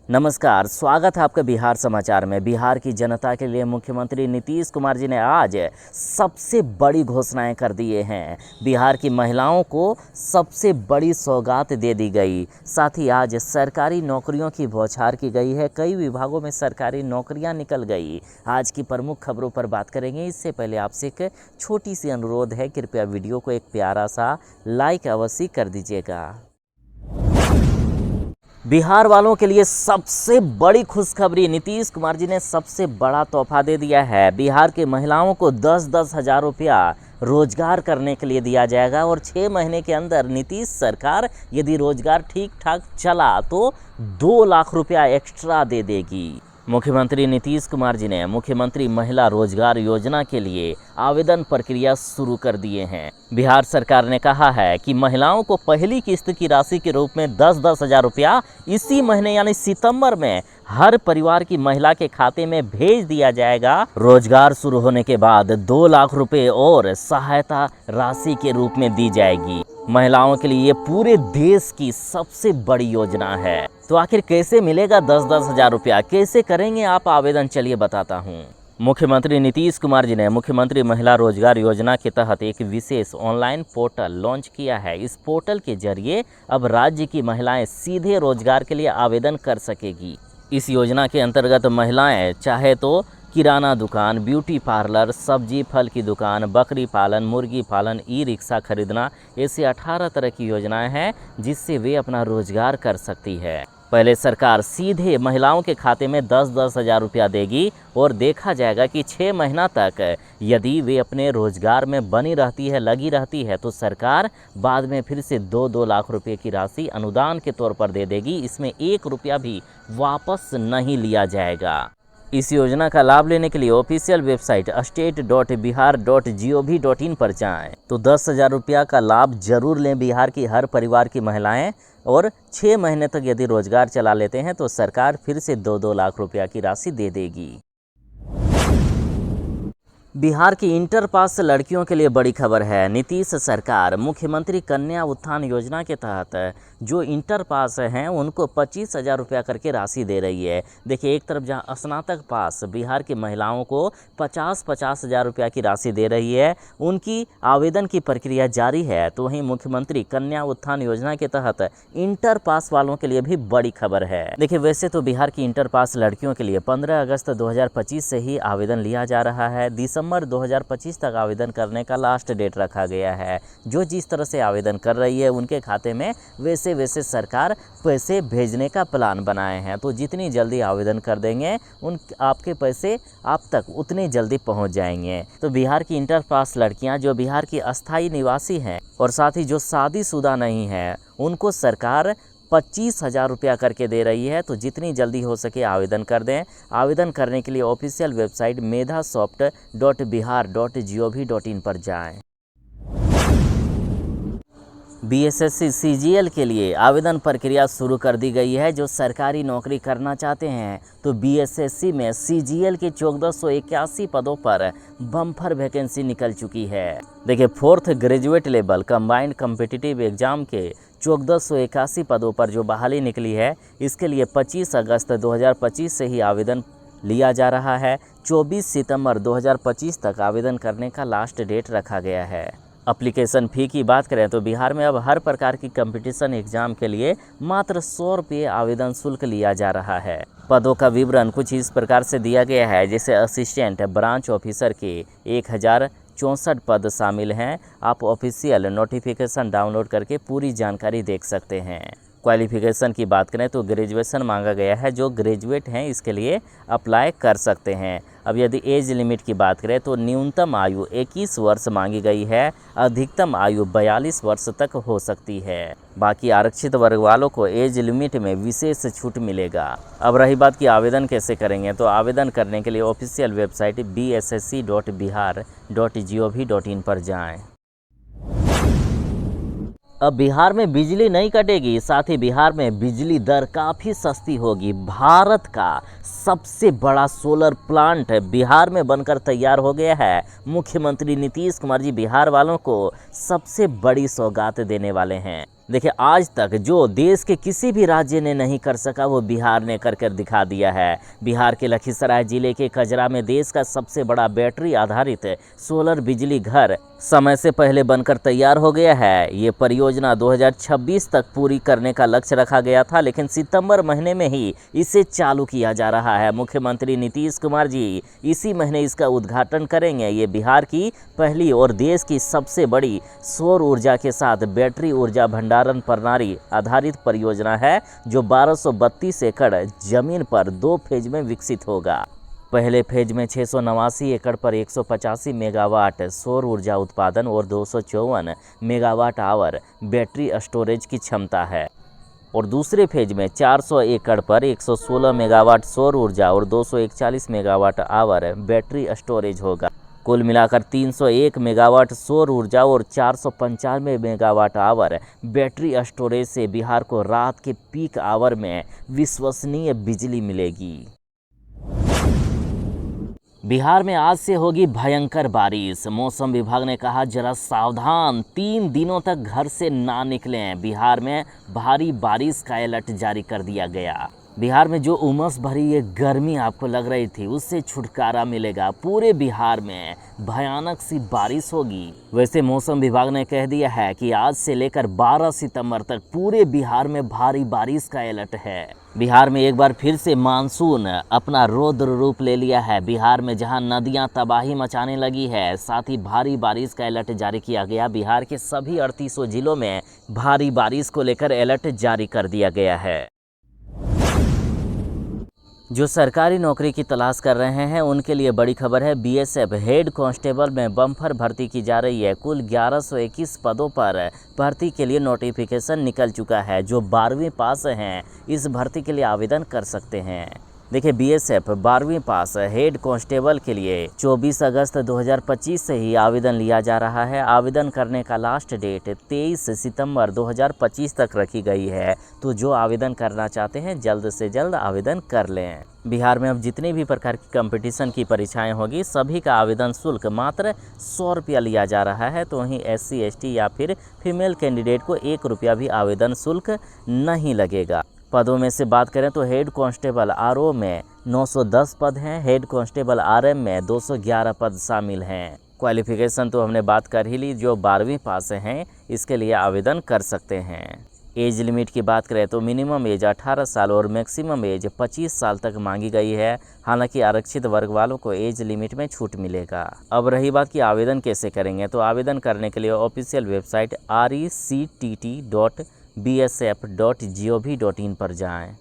नमस्कार, स्वागत है आपका बिहार समाचार में। बिहार की जनता के लिए मुख्यमंत्री नीतीश कुमार जी ने आज सबसे बड़ी घोषणाएं कर दिए हैं। बिहार की महिलाओं को सबसे बड़ी सौगात दे दी गई। साथ ही आज सरकारी नौकरियों की बौछार की गई है। कई विभागों में सरकारी नौकरियां निकल गई। आज की प्रमुख खबरों पर बात करेंगे। इससे पहले आपसे एक छोटी सी अनुरोध है, कृपया वीडियो को एक प्यारा सा लाइक अवश्य कर दीजिएगा। बिहार वालों के लिए सबसे बड़ी खुशखबरी, नीतीश कुमार जी ने सबसे बड़ा तोहफा दे दिया है। बिहार के महिलाओं को 10-10 हज़ार रुपया रोजगार करने के लिए दिया जाएगा और 6 महीने के अंदर नीतीश सरकार यदि रोजगार ठीक ठाक चला तो 2 लाख रुपया एक्स्ट्रा दे देगी। मुख्यमंत्री नीतीश कुमार जी ने मुख्यमंत्री महिला रोजगार योजना के लिए आवेदन प्रक्रिया शुरू कर दिए हैं। बिहार सरकार ने कहा है कि महिलाओं को पहली किस्त की राशि के रूप में 10-10 हज़ार रुपया इसी महीने यानी सितंबर में हर परिवार की महिला के खाते में भेज दिया जाएगा। रोजगार शुरू होने के बाद 2 लाख रुपए और सहायता राशि के रूप में दी जाएगी। महिलाओं के लिए ये पूरे देश की सबसे बड़ी योजना है। तो आखिर कैसे मिलेगा 10-10 हज़ार रुपया, कैसे करेंगे आप आवेदन, चलिए बताता हूँ। मुख्यमंत्री नीतीश कुमार जी ने मुख्यमंत्री महिला रोजगार योजना के तहत एक विशेष ऑनलाइन पोर्टल लॉन्च किया है। इस पोर्टल के जरिए अब राज्य की महिलाएं सीधे रोजगार के लिए आवेदन कर सकेगी। इस योजना के अंतर्गत महिलाएं चाहे तो किराना दुकान, ब्यूटी पार्लर, सब्जी फल की दुकान, बकरी पालन, मुर्गी पालन, ई रिक्शा खरीदना, ऐसे 18 तरह की योजनाएं हैं जिससे वे अपना रोजगार कर सकती है। पहले सरकार सीधे महिलाओं के खाते में 10-10 हज़ार रुपया देगी और देखा जाएगा कि 6 महीना तक यदि वे अपने रोजगार में बनी रहती है, लगी रहती है, तो सरकार बाद में फिर से 2-2 लाख रुपए की राशि अनुदान के तौर पर दे देगी। इसमें 1 रुपया भी वापस नहीं लिया जाएगा। इस योजना का लाभ लेने के लिए ऑफिशियल वेबसाइट state.bihar.gov.in पर जाएं। तो 10 हज़ार रुपया का लाभ जरूर लें बिहार की हर परिवार की महिलाएं, और 6 महीने तक यदि रोजगार चला लेते हैं तो सरकार फिर से 2-2 लाख रुपया की राशि दे देगी। बिहार की इंटर पास लड़कियों के लिए बड़ी खबर है। नीतीश सरकार मुख्यमंत्री कन्या उत्थान योजना के तहत जो इंटर पास हैं उनको 25 हज़ार रुपया करके राशि दे रही है। देखिए, एक तरफ जहां स्नातक पास बिहार की महिलाओं को 50-50 हज़ार रुपया की राशि दे रही है, उनकी आवेदन की प्रक्रिया जारी है, तो वहीं मुख्यमंत्री कन्या उत्थान योजना के तहत इंटर पास वालों के लिए भी बड़ी खबर है। देखिए, वैसे तो बिहार की इंटर पास लड़कियों के लिए 15 अगस्त 2025 से ही आवेदन लिया जा रहा है। दिसंबर 2025 तक आवेदन करने का लास्ट डेट रखा गया है। जो जिस तरह से आवेदन कर रही है उनके खाते में वैसे सरकार पैसे भेजने का प्लान बनाए हैं। तो जितनी जल्दी आवेदन कर देंगे आपके पैसे आप तक उतनी जल्दी पहुंच जाएंगे। तो बिहार की इंटर पास लड़कियां जो बिहार की अस्थायी निवासी हैं और साथ ही जो शादीशुदा नहीं हैं, उनको सरकार 25 हज़ार रुपया करके दे रही है। तो जितनी जल्दी हो सके आवेदन कर दें। आवेदन करने के लिए ऑफिशियल वेबसाइट medhasoft.bihar.gov.in पर जाएं। बीएसएससी सीजीएल के लिए आवेदन प्रक्रिया शुरू कर दी गई है। जो सरकारी नौकरी करना चाहते हैं तो बीएसएससी में सीजीएल के 1481 पदों पर बम्पर वैकेंसी निकल चुकी है। देखिए, 4th graduate level combined competitive exam के 1481 पदों पर जो बहाली निकली है, इसके लिए 25 अगस्त 2025 से ही आवेदन लिया जा रहा है। 24 सितंबर 2025 तक आवेदन करने का लास्ट डेट रखा गया है। एप्लीकेशन फ़ी की बात करें तो बिहार में अब हर प्रकार की कंपटीशन एग्जाम के लिए मात्र 100 रुपये आवेदन शुल्क लिया जा रहा है। पदों का विवरण कुछ इस प्रकार से दिया गया है, जैसे असिस्टेंट ब्रांच ऑफिसर के 1064 पद शामिल हैं। आप ऑफिशियल नोटिफिकेशन डाउनलोड करके पूरी जानकारी देख सकते हैं। क्वालिफिकेशन की बात करें तो ग्रेजुएशन मांगा गया है। जो ग्रेजुएट हैं इसके लिए अप्लाई कर सकते हैं। अब यदि एज लिमिट की बात करें तो न्यूनतम आयु 21 वर्ष मांगी गई है, अधिकतम आयु 42 वर्ष तक हो सकती है। बाकी आरक्षित वर्ग वालों को एज लिमिट में विशेष छूट मिलेगा। अब रही बात कि आवेदन कैसे करेंगे, तो आवेदन करने के लिए ऑफिशियल वेबसाइट bssc.bihar.gov.in पर जाएं। अब बिहार में बिजली नहीं कटेगी, साथ ही बिहार में बिजली दर काफ़ी सस्ती होगी। भारत का सबसे बड़ा सोलर प्लांट बिहार में बनकर तैयार हो गया है। मुख्यमंत्री नीतीश कुमार जी बिहार वालों को सबसे बड़ी सौगात देने वाले हैं। देखिए, आज तक जो देश के किसी भी राज्य ने नहीं कर सका वो बिहार ने कर कर दिखा दिया है। बिहार के लखीसराय जिले के कजरा में देश का सबसे बड़ा बैटरी आधारित सोलर बिजली घर समय से पहले बनकर तैयार हो गया है। ये परियोजना 2026 तक पूरी करने का लक्ष्य रखा गया था, लेकिन सितंबर महीने में ही इसे चालू किया जा रहा है। मुख्यमंत्री नीतीश कुमार जी इसी महीने इसका उद्घाटन करेंगे। ये बिहार की पहली और देश की सबसे बड़ी सौर ऊर्जा के साथ बैटरी ऊर्जा भंडारण प्रणाली आधारित परियोजना है, जो 1232 एकड़ जमीन पर 2 फेज में विकसित होगा। पहले फेज में 689 एकड़ पर 185 मेगावाट सौर ऊर्जा उत्पादन और 254 मेगावाट आवर बैटरी स्टोरेज की क्षमता है, और दूसरे फेज में 400 एकड़ पर 116 मेगावाट सौर ऊर्जा और 241 मेगावाट आवर बैटरी स्टोरेज होगा। कुल मिलाकर 301 मेगावाट सौर ऊर्जा और 495 मेगावाट आवर बैटरी स्टोरेज से बिहार को रात के पीक आवर में विश्वसनीय बिजली मिलेगी। बिहार में आज से होगी भयंकर बारिश। मौसम विभाग ने कहा जरा सावधान, 3 दिनों तक घर से ना निकलें। बिहार में भारी बारिश का अलर्ट जारी कर दिया गया। बिहार में जो उमस भरी ये गर्मी आपको लग रही थी, उससे छुटकारा मिलेगा। पूरे बिहार में भयानक सी बारिश होगी। वैसे मौसम विभाग ने कह दिया है कि आज से लेकर 12 सितंबर तक पूरे बिहार में भारी बारिश का अलर्ट है। बिहार में एक बार फिर से मानसून अपना रौद्र रूप ले लिया है। बिहार में जहां नदियां तबाही मचाने लगी है, साथ ही भारी बारिश का अलर्ट जारी किया गया। बिहार के सभी 38 जिलों में भारी बारिश को लेकर अलर्ट जारी कर दिया गया है। जो सरकारी नौकरी की तलाश कर रहे हैं उनके लिए बड़ी खबर है। बीएसएफ हेड कांस्टेबल में बम्पर भर्ती की जा रही है। कुल 1121 पदों पर भर्ती के लिए नोटिफिकेशन निकल चुका है। जो 12वीं पास हैं इस भर्ती के लिए आवेदन कर सकते हैं। देखिए, बीएसएफ 12वीं पास हेड कांस्टेबल के लिए 24 अगस्त 2025 से ही आवेदन लिया जा रहा है। आवेदन करने का लास्ट डेट 23 सितंबर 2025 तक रखी गई है। तो जो आवेदन करना चाहते हैं जल्द से जल्द आवेदन कर लें। बिहार में अब जितनी भी प्रकार की कंपटीशन की परीक्षाएं होगी, सभी का आवेदन शुल्क मात्र 100 रुपया लिया जा रहा है। तो वहीं SC ST या फिर फीमेल कैंडिडेट को 1 रुपया भी आवेदन शुल्क नहीं लगेगा। पदों में से बात करें तो हेड कांस्टेबल RO में 910 पद हैं। हेड कांस्टेबल RM में 211 पद शामिल हैं। क्वालिफिकेशन तो हमने बात कर ही ली। जो 12वीं पास हैं इसके लिए आवेदन कर सकते हैं। एज लिमिट की बात करें तो मिनिमम एज 18 साल और मैक्सिमम एज 25 साल तक मांगी गई है। हालांकि आरक्षित वर्ग वालों को एज लिमिट में छूट मिलेगा। अब रही बात कि आवेदन कैसे करेंगे, तो आवेदन करने के लिए ऑफिशियल वेबसाइट rectt.bsf.gov.in पर जाएं।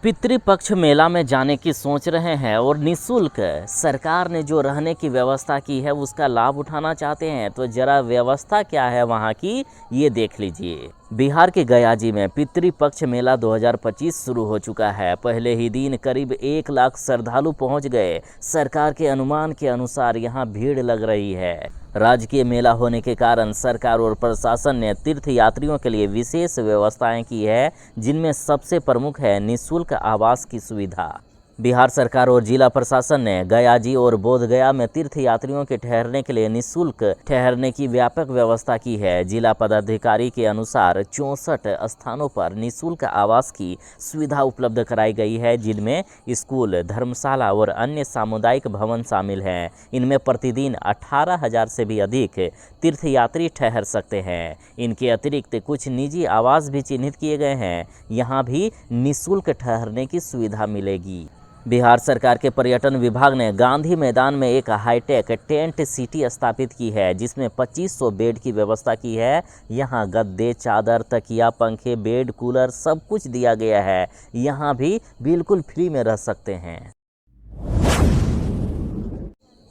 पितृपक्ष मेला में जाने की सोच रहे हैं और निःशुल्क सरकार ने जो रहने की व्यवस्था की है उसका लाभ उठाना चाहते हैं, तो जरा व्यवस्था क्या है वहां की ये देख लीजिए। बिहार के गयाजी में पितृपक्ष मेला 2025 शुरू हो चुका है। पहले ही दिन करीब 1 लाख श्रद्धालु पहुंच गए। सरकार के अनुमान के अनुसार यहां भीड़ लग रही है। राजकीय मेला होने के कारण सरकार और प्रशासन ने तीर्थ यात्रियों के लिए विशेष व्यवस्थाएं की है, जिनमें सबसे प्रमुख है निःशुल्क आवास की सुविधा। बिहार सरकार और जिला प्रशासन ने गयाजी और बोधगया में तीर्थ यात्रियों के ठहरने के लिए निःशुल्क ठहरने की व्यापक व्यवस्था की है। जिला पदाधिकारी के अनुसार 64 स्थानों पर निःशुल्क आवास की सुविधा उपलब्ध कराई गई है, जिनमें स्कूल, धर्मशाला और अन्य सामुदायिक भवन शामिल हैं। इनमें प्रतिदिन 18,000 से भी अधिक तीर्थयात्री ठहर सकते हैं। इनके अतिरिक्त कुछ निजी आवास भी चिन्हित किए गए हैं। यहाँ भी निःशुल्क ठहरने की सुविधा मिलेगी। बिहार सरकार के पर्यटन विभाग ने गांधी मैदान में एक हाईटेक टेंट सिटी स्थापित की है, जिसमें 2500 बेड की व्यवस्था की है। यहां गद्दे, चादर, तकिया, पंखे, बेड, कूलर सब कुछ दिया गया है। यहां भी बिल्कुल फ्री में रह सकते हैं।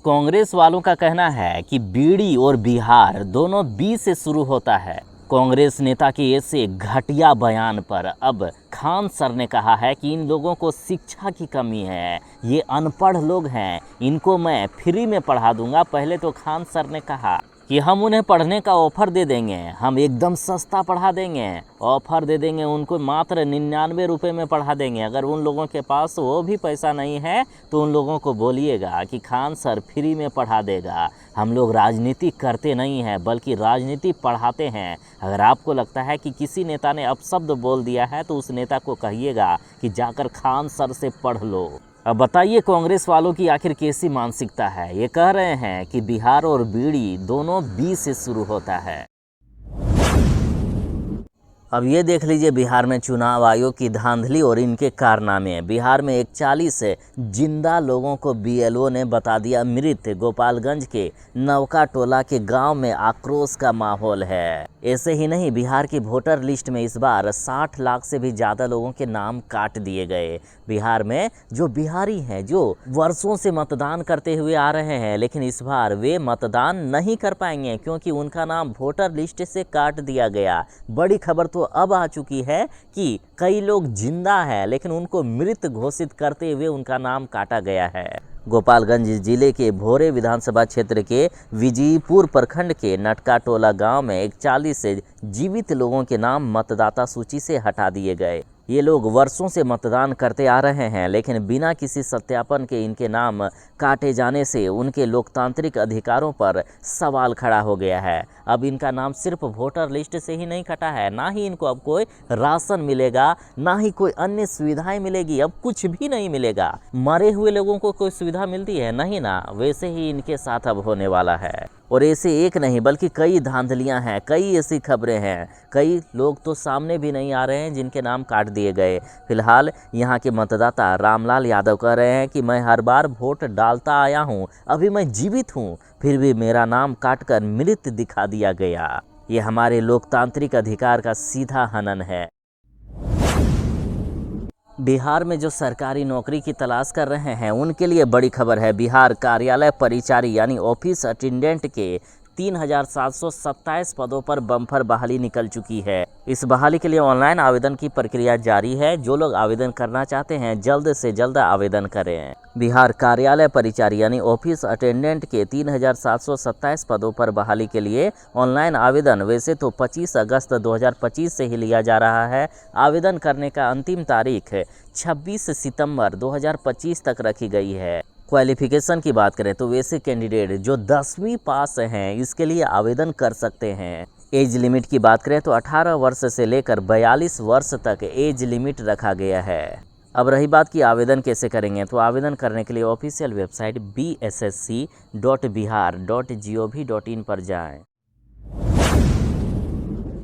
कांग्रेस वालों का कहना है कि बीड़ी और बिहार दोनों बी से शुरू होता है। कांग्रेस नेता के ऐसे घटिया बयान पर अब खान सर ने कहा है कि इन लोगों को शिक्षा की कमी है, ये अनपढ़ लोग हैं, इनको मैं फ्री में पढ़ा दूंगा। पहले तो खान सर ने कहा कि हम उन्हें पढ़ने का ऑफ़र दे देंगे, हम एकदम सस्ता पढ़ा देंगे, ऑफ़र दे देंगे उनको, मात्र 99 रुपये में पढ़ा देंगे। अगर उन लोगों के पास वो भी पैसा नहीं है तो उन लोगों को बोलिएगा कि खान सर फ्री में पढ़ा देगा। हम लोग राजनीति करते नहीं हैं बल्कि राजनीति पढ़ाते हैं। अगर आपको लगता है कि किसी नेता ने अपशब्द बोल दिया है तो उस नेता को कहिएगा कि जाकर खान सर से पढ़ लो। अब बताइए कांग्रेस वालों की आखिर कैसी मानसिकता है। ये कह रहे हैं कि बिहार और बीड़ी दोनों बी से शुरू होता है। अब ये देख लीजिए बिहार में चुनाव आयोग की धांधली और इनके कारनामे। बिहार में 41 जिंदा लोगों को बीएलओ ने बता दिया मृत। गोपालगंज के नवका टोला के गांव में आक्रोश का माहौल है। ऐसे ही नहीं, बिहार की वोटर लिस्ट में इस बार 60 लाख से भी ज़्यादा लोगों के नाम काट दिए गए। बिहार में जो बिहारी हैं, जो वर्षों से मतदान करते हुए आ रहे हैं, लेकिन इस बार वे मतदान नहीं कर पाएंगे क्योंकि उनका नाम वोटर लिस्ट से काट दिया गया। बड़ी खबर तो अब आ चुकी है कि कई लोग जिंदा हैं लेकिन उनको मृत घोषित करते हुए उनका नाम काटा गया है। गोपालगंज जिले के भोरे विधानसभा क्षेत्र के विजयपुर प्रखंड के नटका टोला गांव में 41 जीवित लोगों के नाम मतदाता सूची से हटा दिए गए। ये लोग वर्षों से मतदान करते आ रहे हैं लेकिन बिना किसी सत्यापन के इनके नाम काटे जाने से उनके लोकतांत्रिक अधिकारों पर सवाल खड़ा हो गया है। अब इनका नाम सिर्फ वोटर लिस्ट से ही नहीं कटा है, ना ही इनको अब कोई राशन मिलेगा, ना ही कोई अन्य सुविधाएं मिलेगी, अब कुछ भी नहीं मिलेगा। मरे हुए लोगों को कोई सुविधा मिलती है? नहीं ना। वैसे ही इनके साथ अब होने वाला है। और ऐसे एक नहीं बल्कि कई धांधलियां हैं, कई ऐसी खबरें हैं। कई लोग तो सामने भी नहीं आ रहे हैं जिनके नाम काट दिए गए। फिलहाल यहाँ के मतदाता रामलाल यादव कह रहे हैं कि मैं हर बार वोट डालता आया हूँ, अभी मैं जीवित हूँ, फिर भी मेरा नाम काटकर मृत दिखा दिया गया। ये हमारे लोकतांत्रिक अधिकार का सीधा हनन है। बिहार में जो सरकारी नौकरी की तलाश कर रहे हैं उनके लिए बड़ी खबर है। बिहार कार्यालय परिचारी यानी ऑफिस अटेंडेंट के 3727 पदों पर बम्पर बहाली निकल चुकी है। इस बहाली के लिए ऑनलाइन आवेदन की प्रक्रिया जारी है। जो लोग आवेदन करना चाहते हैं जल्द से जल्द आवेदन करें। बिहार कार्यालय परिचारी यानी ऑफिस अटेंडेंट के 3727 पदों पर बहाली के लिए ऑनलाइन आवेदन वैसे तो 25 अगस्त 2025 से ही लिया जा रहा है। आवेदन करने का अंतिम तारीख 26 सितंबर 2025 तक रखी गई है। क्वालिफिकेशन की बात करें तो वैसे कैंडिडेट जो 10वीं पास हैं इसके लिए आवेदन कर सकते हैं। एज लिमिट की बात करें तो 18 वर्ष से लेकर 42 वर्ष तक एज लिमिट रखा गया है। अब रही बात कि आवेदन कैसे करेंगे, तो आवेदन करने के लिए ऑफिशियल वेबसाइट bssc.bihar.gov.in पर जाएं।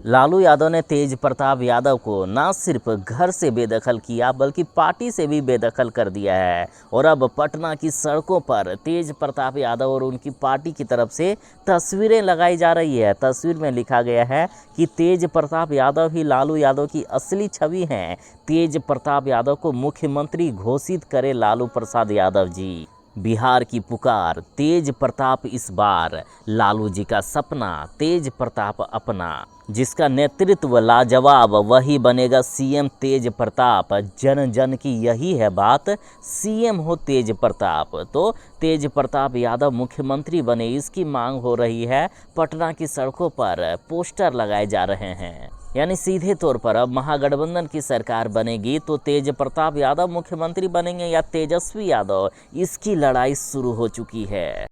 लालू यादव ने तेज प्रताप यादव को ना सिर्फ घर से बेदखल किया बल्कि पार्टी से भी बेदखल कर दिया है। और अब पटना की सड़कों पर तेज प्रताप यादव और उनकी पार्टी की तरफ से तस्वीरें लगाई जा रही है। तस्वीर में लिखा गया है कि तेज प्रताप यादव ही लालू यादव की असली छवि हैं। तेज प्रताप यादव को मुख्यमंत्री घोषित करे लालू प्रसाद यादव जी। बिहार की पुकार, तेज प्रताप इस बार, लालू जी का सपना, तेज प्रताप अपना। जिसका नेतृत्व लाजवाब वही बनेगा सीएम तेज प्रताप। जन जन की यही है बात, सीएम हो तेज प्रताप। तो तेज प्रताप यादव मुख्यमंत्री बने इसकी मांग हो रही है। पटना की सड़कों पर पोस्टर लगाए जा रहे हैं। यानी सीधे तौर पर अब महागठबंधन की सरकार बनेगी तो तेज प्रताप यादव मुख्यमंत्री बनेंगे या तेजस्वी यादव, इसकी लड़ाई शुरू हो चुकी है।